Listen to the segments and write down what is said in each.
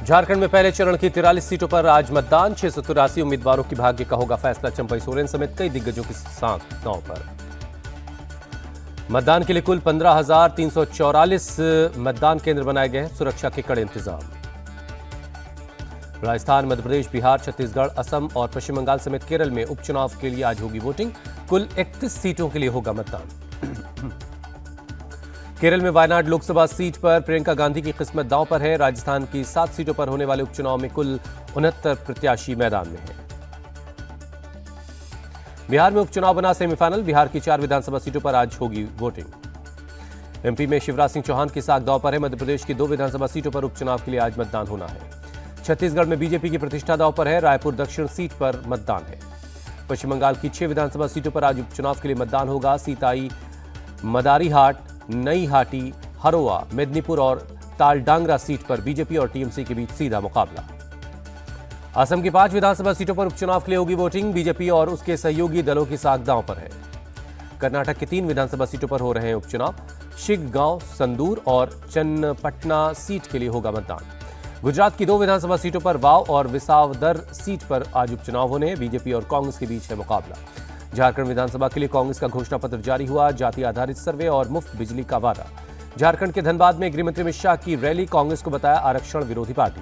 झारखंड में पहले चरण की 43 सीटों पर आज मतदान। 683 उम्मीदवारों की भाग्य का होगा फैसला। चंपई सोरेन समेत कई दिग्गजों के साथ नाव पर मतदान के लिए कुल 15,344 मतदान केंद्र बनाए गए हैं। सुरक्षा के कड़े इंतजाम। राजस्थान, मध्य प्रदेश, बिहार, छत्तीसगढ़, असम और पश्चिम बंगाल समेत केरल में उपचुनाव के लिए आज होगी वोटिंग। कुल 31 सीटों के लिए होगा मतदान। केरल में वायनाड लोकसभा सीट पर प्रियंका गांधी की किस्मत दांव पर है। राजस्थान की 7 सीटों पर होने वाले उपचुनाव में कुल 69 प्रत्याशी मैदान में हैं। बिहार में उपचुनाव बना सेमीफाइनल। बिहार की 4 विधानसभा सीटों पर आज होगी वोटिंग। एमपी में शिवराज सिंह चौहान की साख दांव पर है। मध्य प्रदेश की 2 विधानसभा सीटों पर उपचुनाव के लिए आज मतदान होना है। छत्तीसगढ़ में बीजेपी की प्रतिष्ठा दांव पर है। रायपुर दक्षिण सीट पर मतदान है। पश्चिम बंगाल की 6 विधानसभा सीटों पर आज उपचुनाव के लिए मतदान होगा। सीताई, मदारीहाट, नई हाटी, हरोआ, मेदिनीपुर और तालडांगरा सीट पर बीजेपी और टीएमसी के बीच सीधा मुकाबला। असम की 5 विधानसभा सीटों पर उपचुनाव के लिए होगी वोटिंग। बीजेपी और उसके सहयोगी दलों की साख दांव पर है। कर्नाटक की 3 विधानसभा सीटों पर हो रहे हैं उपचुनाव। शिगगांव, संदूर और चन्नपटना सीट के लिए होगा मतदान। गुजरात की 2 विधानसभा सीटों पर वाव और विसावदर सीट पर आज उपचुनाव होने हैं। बीजेपी और कांग्रेस के बीच है मुकाबला। झारखंड विधानसभा के लिए कांग्रेस का घोषणा पत्र जारी हुआ। जाति आधारित सर्वे और मुफ्त बिजली का वादा। झारखंड के धनबाद में गृहमंत्री अमित शाह की रैली। कांग्रेस को बताया आरक्षण विरोधी पार्टी।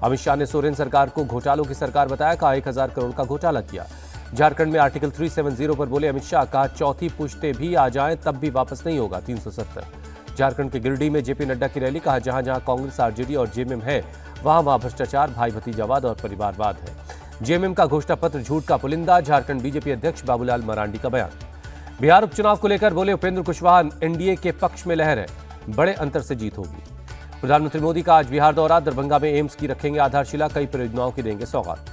अमित शाह ने सोरेन सरकार को घोटालों की सरकार बताया। कहा 1000 करोड़ का घोटाला किया। झारखंड में आर्टिकल 370 पर बोले अमित शाह। कहा चौथी पुश्ते भी आ जाएं तब भी वापस नहीं होगा 370। झारखंड के गिरिडीह में जेपी नड्डा की रैली। कहा जहां जहां कांग्रेस, आरजेडी और जेएमएम है वहां वहां भ्रष्टाचार, भाई भतीजावाद और परिवारवाद है। जेएमएम का घोषणा पत्र झूठ का पुलिंदा। झारखंड बीजेपी अध्यक्ष बाबूलाल मरांडी का बयान। बिहार उपचुनाव को लेकर बोले उपेंद्र कुशवाहा। एनडीए के पक्ष में लहर है, बड़े अंतर से जीत होगी। प्रधानमंत्री मोदी का आज बिहार दौरा। दरभंगा में एम्स की रखेंगे आधारशिला। कई परियोजनाओं की देंगे सौगात।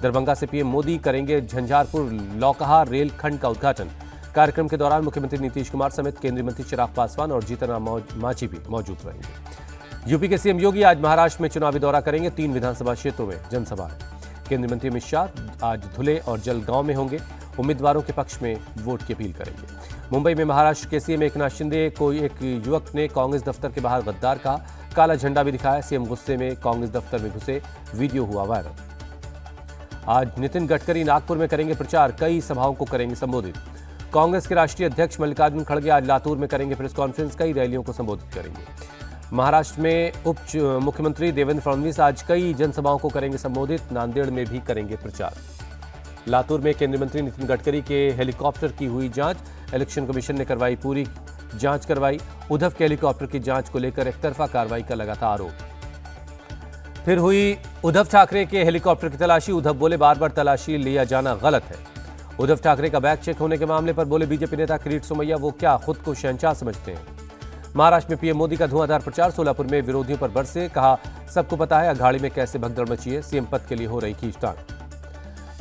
दरभंगा से पीएम मोदी करेंगे झंझारपुर लौकहा रेल खंड का उद्घाटन। कार्यक्रम के दौरान मुख्यमंत्री नीतीश कुमार समेत केंद्रीय मंत्री चिराग पासवान और जीतन राम मांझी भी मौजूद रहेंगे। यूपी के सीएम योगी आज महाराष्ट्र में चुनावी दौरा करेंगे। 3 विधानसभा क्षेत्रों में जनसभा है। केंद्रीय मंत्री अमित शाह आज धुले और जलगांव में होंगे। उम्मीदवारों के पक्ष में वोट की अपील करेंगे। मुंबई में महाराष्ट्र के सीएम एकनाथ शिंदे को एक युवक ने कांग्रेस दफ्तर के बाहर गद्दार कहा। काला झंडा भी दिखाया। सीएम गुस्से में कांग्रेस दफ्तर में घुसे, वीडियो हुआ वायरल। आज नितिन गडकरी नागपुर में करेंगे प्रचार। कई सभाओं को करेंगे संबोधित। कांग्रेस के राष्ट्रीय अध्यक्ष मल्लिकार्जुन खड़गे आज लातूर में करेंगे प्रेस कॉन्फ्रेंस। कई रैलियों को संबोधित करेंगे। महाराष्ट्र में उप मुख्यमंत्री देवेंद्र फडणवीस आज कई जनसभाओं को करेंगे संबोधित। नांदेड़ में भी करेंगे प्रचार। लातूर में केंद्रीय मंत्री नितिन गडकरी के हेलीकॉप्टर की हुई जांच। इलेक्शन कमीशन ने करवाई पूरी जांच करवाई। उद्धव के हेलीकॉप्टर की जांच को लेकर एकतरफा कार्रवाई का लगातार आरोप। फिर हुई उद्धव ठाकरे के हेलीकॉप्टर की तलाशी। उद्धव बोले बार बार तलाशी लिया जाना गलत है। उद्धव ठाकरे का बैग चेक होने के मामले पर बोले बीजेपी नेता किरीट सोमैया वो क्या खुद को शहंशाह समझते हैं। महाराष्ट्र में पीएम मोदी का धुआंधार प्रचार। सोलापुर में विरोधियों पर बरसे। कहा सबको पता है अघाड़ी में कैसे भगदड़ मची है। सीएम पद के लिए हो रही खींचतान।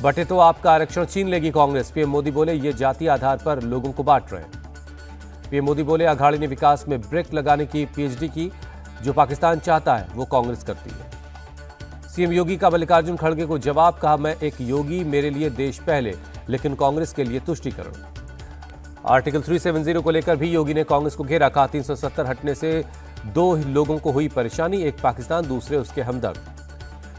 बटे तो आपका आरक्षण छीन लेगी कांग्रेस। पीएम मोदी बोले ये जाति आधार पर लोगों को बांट रहे हैं। पीएम मोदी बोले अघाड़ी ने विकास में ब्रेक लगाने की पीएचडी की। जो पाकिस्तान चाहता है वो कांग्रेस करती है। सीएम योगी का मल्लिकार्जुन खड़गे को जवाब। कहा मैं एक योगी, मेरे लिए देश पहले, लेकिन कांग्रेस के लिए तुष्टीकरण। आर्टिकल 370 को लेकर भी योगी ने कांग्रेस को घेरा। कहा 370 हटने से 2 लोगों को हुई परेशानी, एक पाकिस्तान, दूसरे उसके हमदर्द।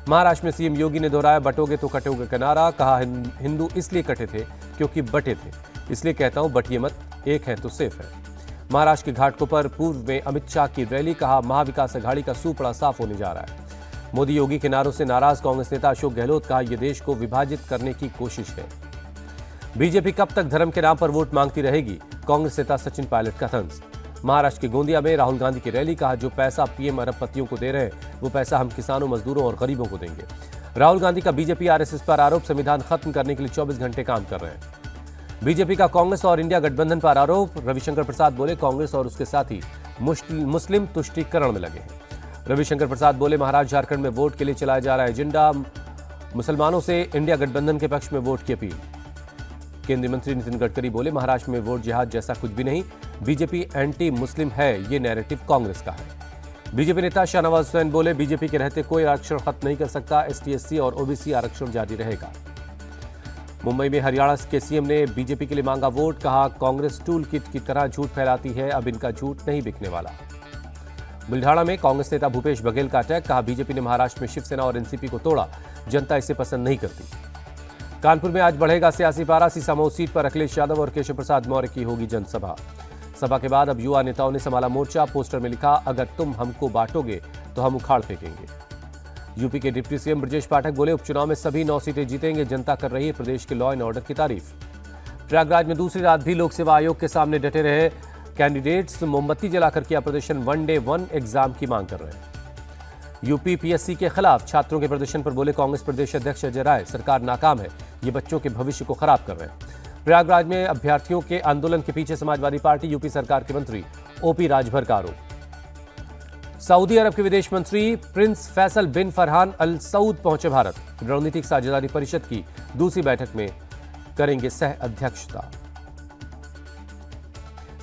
महाराष्ट्र में सीएम योगी ने दोहराया बटोगे तो कटोगे का नारा। कहा हिंदू इसलिए कटे थे क्योंकि बटे थे, इसलिए कहता हूं बटिए मत, एक है तो सेफ है। महाराष्ट्र के घाटों पर पूर्व में अमित शाह की रैली। कहा महाविकास अघाड़ी का सूपड़ा साफ होने जा रहा है। मोदी योगी के नारों से नाराज कांग्रेस नेता अशोक गहलोत। कहा यह देश को विभाजित करने की कोशिश है। बीजेपी कब तक धर्म के नाम पर वोट मांगती रहेगी। कांग्रेस नेता सचिन पायलट का तंज। महाराष्ट्र के गोंदिया में राहुल गांधी की रैली। कहा जो पैसा पीएम अरबपतियों को दे रहे हैं वो पैसा हम किसानों, मजदूरों और गरीबों को देंगे। राहुल गांधी का बीजेपी आरएसएस पर आरोप। संविधान खत्म करने के लिए 24 घंटे काम कर रहे हैं। बीजेपी का कांग्रेस और इंडिया गठबंधन पर आरोप। रविशंकर प्रसाद बोले कांग्रेस और उसके साथी मुस्लिम तुष्टीकरण में लगे हैं। रविशंकर प्रसाद बोले महाराष्ट्र झारखंड में वोट के लिए चलाया जा रहा एजेंडा। मुसलमानों से इंडिया गठबंधन के पक्ष में वोट की अपील। केंद्रीय मंत्री नितिन गडकरी बोले महाराष्ट्र में वोट जिहाद जैसा कुछ भी नहीं। बीजेपी एंटी मुस्लिम है, ये नैरेटिव कांग्रेस का है। बीजेपी नेता शाहनवाज हुसैन बोले बीजेपी के रहते कोई आरक्षण खत्म नहीं कर सकता। एसटी/एससी और ओबीसी आरक्षण जारी रहेगा। मुंबई में हरियाणा के सीएम ने बीजेपी के लिए मांगा वोट। कहा कांग्रेस टूल किट की तरह झूठ फैलाती है, अब इनका झूठ नहीं बिकने वाला। बुल्ढाणा में कांग्रेस नेता भूपेश बघेल का अटैक, कहा बीजेपी ने महाराष्ट्र में शिवसेना और एनसीपी को तोड़ा, जनता इसे पसंद नहीं करती। कानपुर में आज बढ़ेगा सियासी पारा, सीसामऊ सीट पर अखिलेश यादव और केशव प्रसाद मौर्य की होगी जनसभा। सभा के बाद अब युवा नेताओं ने संभाला मोर्चा, पोस्टर में लिखा, अगर तुम हमको बांटोगे तो हम उखाड़ फेंकेंगे। यूपी के डिप्टी सीएम ब्रजेश पाठक बोले, उपचुनाव में सभी 9 सीटें जीतेंगे, जनता कर रही है प्रदेश के लॉ एंड ऑर्डर की तारीफ। प्रयागराज में दूसरी रात भी लोक सेवा आयोग के सामने डटे रहे कैंडिडेट्स, मोमबत्ती जलाकर किया प्रदर्शन, 1 डे 1 एग्जाम की मांग कर रहे हैं। यूपी पीएससी के खिलाफ छात्रों के प्रदर्शन पर बोले कांग्रेस प्रदेश अध्यक्ष अजय राय, सरकार नाकाम है, ये बच्चों के भविष्य को खराब कर रहे हैं। प्रयागराज में अभ्यर्थियों के आंदोलन के पीछे समाजवादी पार्टी, यूपी सरकार के मंत्री ओपी राजभर का आरोप। सऊदी अरब के विदेश मंत्री प्रिंस फैसल बिन फरहान अल सऊद पहुंचे भारत, रणनीतिक साझेदारी परिषद की दूसरी बैठक में करेंगे सह अध्यक्षता।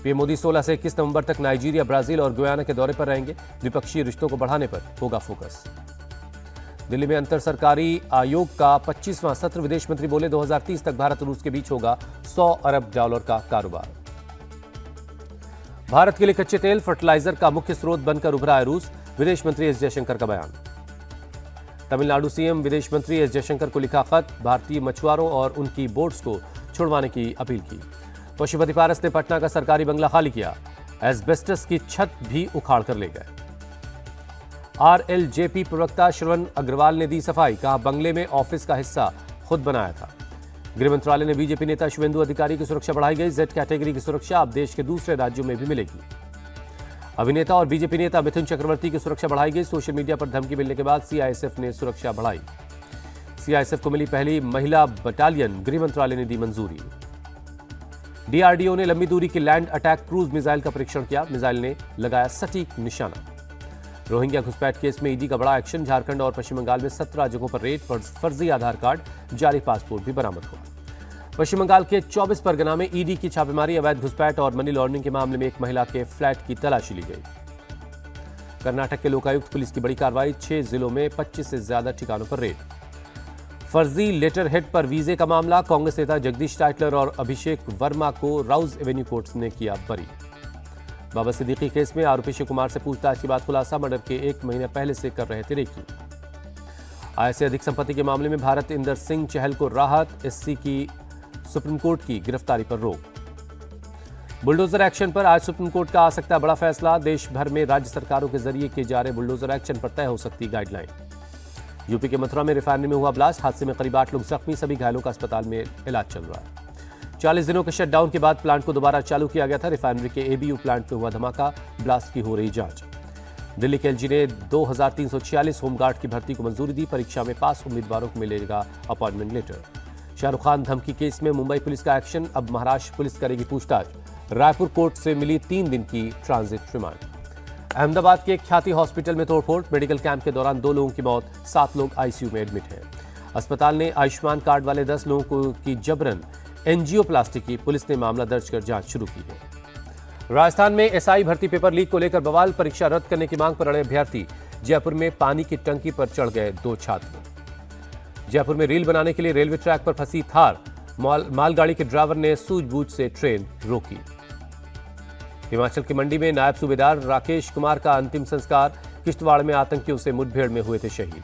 पीएम मोदी 16 से 21 नवंबर तक नाइजीरिया, ब्राजील और गुयाना के दौरे पर रहेंगे, द्विपक्षीय रिश्तों को बढ़ाने पर होगा फोकस। दिल्ली में अंतर सरकारी आयोग का 25वां सत्र, विदेश मंत्री बोले 2030 तक भारत और रूस के बीच होगा $100 अरब का कारोबार। भारत के लिए कच्चे तेल, फर्टिलाइजर का मुख्य स्रोत बनकर उभरा है रूस, विदेश मंत्री एस जयशंकर का बयान। तमिलनाडु सीएम विदेश मंत्री एस जयशंकर को लिखा खत, भारतीय मछुआरों और उनकी बोट्स को छुड़वाने की अपील की। पशुपति पारस ने पटना का सरकारी बंगला खाली किया, एस्बेस्टस की छत भी उखाड़ कर ले गए। आरएलजेपी प्रवक्ता श्रवण अग्रवाल ने दी सफाई, कहा बंगले में ऑफिस का हिस्सा खुद बनाया था। गृह मंत्रालय ने बीजेपी नेता शुभेंदु अधिकारी की सुरक्षा बढ़ाई गई, जेड कैटेगरी की सुरक्षा अब देश के दूसरे राज्यों में भी मिलेगी। अभिनेता और बीजेपी नेता मिथुन चक्रवर्ती की सुरक्षा बढ़ाई गई, सोशल मीडिया पर धमकी मिलने के बाद सीआईएसएफ ने सुरक्षा बढ़ाई। सीआईएसएफ को मिली पहली महिला बटालियन, गृह मंत्रालय ने दी मंजूरी। डीआरडीओ ने लंबी दूरी की लैंड अटैक क्रूज मिसाइल का परीक्षण किया, मिसाइल ने लगाया सटीक निशाना। रोहिंग्या घुसपैठ केस में ईडी का बड़ा एक्शन, झारखंड और पश्चिम बंगाल में 17 जगहों पर रेड, फर्जी आधार कार्ड, जाली पासपोर्ट भी बरामद हुआ। पश्चिम बंगाल के 24 परगना में ईडी की छापेमारी, अवैध घुसपैठ और मनी लॉन्ड्रिंग के मामले में एक महिला के फ्लैट की तलाशी ली गई। कर्नाटक के लोकायुक्त पुलिस की बड़ी कार्रवाई, 6 जिलों में 25 से ज्यादा ठिकानों पर रेड। फर्जी लेटर हेड पर वीजे का मामला, कांग्रेस नेता जगदीश टाइटलर और अभिषेक वर्मा को राउज एवेन्यू कोर्ट ने किया बरी। बाबा सिद्दीकी केस में आरोपी शिव कुमार से पूछताछ के बाद खुलासा, मर्डर के 1 महीने पहले से कर रहे थे रेकी। आय से अधिक संपत्ति के मामले में भारत इंदर सिंह चहल को राहत, एससी की सुप्रीम कोर्ट की गिरफ्तारी पर रोक। बुलडोजर एक्शन पर आज सुप्रीम कोर्ट का आ सकता है बड़ा फैसला, देश भर में राज्य सरकारों के जरिए किए जा रहे बुलडोजर एक्शन पर तय हो सकती गाइडलाइन। यूपी के मथुरा में रिफाइनरी में हुआ ब्लास्ट, हादसे में करीब 8 लोग जख्मी, सभी घायलों का अस्पताल में इलाज चल रहा है। 40 दिनों के शटडाउन के बाद प्लांट को दोबारा चालू किया गया था, रिफाइनरी के एबीयू प्लांट में हुआ धमाका, ब्लास्ट की हो रही जांच। दिल्ली के एलजी ने 2346 होमगार्ड की भर्ती को मंजूरी दी, परीक्षा में पास उम्मीदवारों को मिलेगा अपॉइंटमेंट लेटर। शाहरुख खान धमकी केस में मुंबई पुलिस का एक्शन, अब महाराष्ट्र पुलिस करेगी पूछताछ। रायपुर कोर्ट से मिली 3 दिन की ट्रांजिट रिमांड। अहमदाबाद के एक ख्याति हॉस्पिटल में तोड़फोड़, मेडिकल कैंप के दौरान 2 लोगों की मौत, 7 लोग आईसीयू में एडमिट हैं। अस्पताल ने आयुष्मान कार्ड वाले 10 लोगों की जबरन एंजियोप्लास्टी की, पुलिस ने मामला दर्ज कर जांच शुरू की है। राजस्थान में एसआई भर्ती पेपर लीक को लेकर बवाल, परीक्षा रद्द करने की मांग पर अड़े अभ्यर्थी। जयपुर में पानी की टंकी पर चढ़ गए 2 छात्र। जयपुर में रील बनाने के लिए रेलवे ट्रैक पर फंसी थार, मालगाड़ी के ड्राइवर ने सूझबूझ से ट्रेन रोकी। हिमाचल की मंडी में नायब सूबेदार राकेश कुमार का अंतिम संस्कार, किश्तवाड़ में आतंकियों से मुठभेड़ में हुए थे शहीद।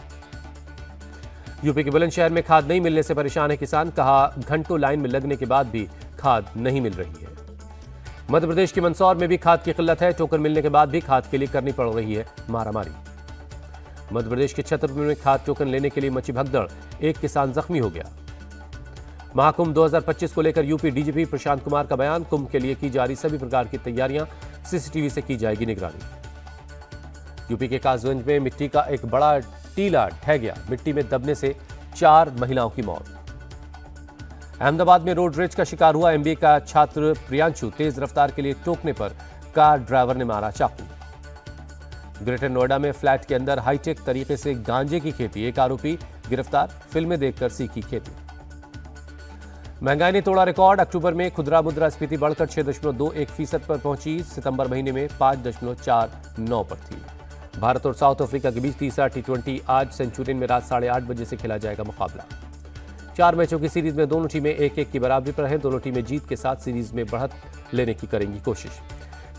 यूपी के बुलंदशहर में खाद नहीं मिलने से परेशान है किसान, कहा घंटों लाइन में लगने के बाद भी खाद नहीं मिल रही है। मध्य प्रदेश के मंदसौर में भी खाद की किल्लत है, टोकन मिलने के बाद भी खाद के लिए करनी पड़ रही है मारामारी। मध्य प्रदेश के छतरपुर में खाद टोकन लेने के लिए मची भगदड़, एक किसान जख्मी हो गया। महाकुंभ 2025 को लेकर यूपी डीजीपी प्रशांत कुमार का बयान, कुंभ के लिए की जा रही सभी प्रकार की तैयारियां, सीसीटीवी से की जाएगी निगरानी। यूपी के कासगंज में मिट्टी का एक बड़ा टीला ढह गया, मिट्टी में दबने से 4 महिलाओं की मौत। अहमदाबाद में रोड रेज का शिकार हुआ एमबीए का छात्र प्रियांशु, तेज रफ्तार के लिए टोकने पर कार ड्राइवर ने मारा चाकू। ग्रेटर नोएडा में फ्लैट के अंदर हाईटेक तरीके से गांजे की खेती, एक आरोपी गिरफ्तार, फिल्में देखकर सीखी खेती। महंगाई ने तोड़ा रिकॉर्ड, अक्टूबर में खुदरा मुद्रास्फीति बढ़कर 6.21% पर पहुंची, सितंबर महीने में 5.49 पर थी। भारत और साउथ अफ्रीका के बीच तीसरा टी20 आज सेंचुरियन में रात 8:30 बजे से खेला जाएगा मुकाबला। 4 मैचों की सीरीज में दोनों टीमें 1-1 की बराबरी पर हैं, दोनों टीमें जीत के साथ सीरीज में बढ़त लेने की करेंगी कोशिश।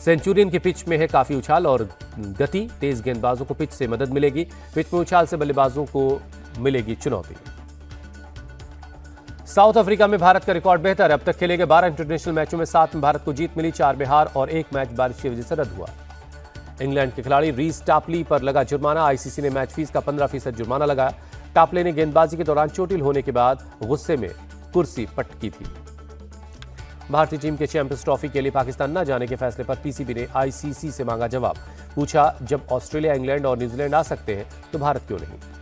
सेंचुरियन की पिच में है काफी उछाल और गति, तेज गेंदबाजों को पिच से मदद मिलेगी। पिच में उछाल से बल्लेबाजों को मिलेगी चुनौती। साउथ अफ्रीका में भारत का रिकॉर्ड बेहतर है। अब तक खेले गए 12 इंटरनेशनल मैचों में 7 में भारत को जीत मिली, 4 में हार और 1 मैच बारिश की वजह से रद्द हुआ। इंग्लैंड के खिलाड़ी रीस टापली पर लगा जुर्माना। आईसीसी ने मैच फीस का 15% जुर्माना लगाया। टापले ने गेंदबाजी के दौरान चोटिल होने के बाद गुस्से में कुर्सी पटकी थी। भारतीय टीम के चैंपियंस ट्रॉफी के लिए पाकिस्तान न जाने के फैसले पर पीसीबी ने आईसीसी से मांगा जवाब। पूछा, जब ऑस्ट्रेलिया, इंग्लैंड और न्यूजीलैंड आ सकते हैं तो भारत क्यों नहीं?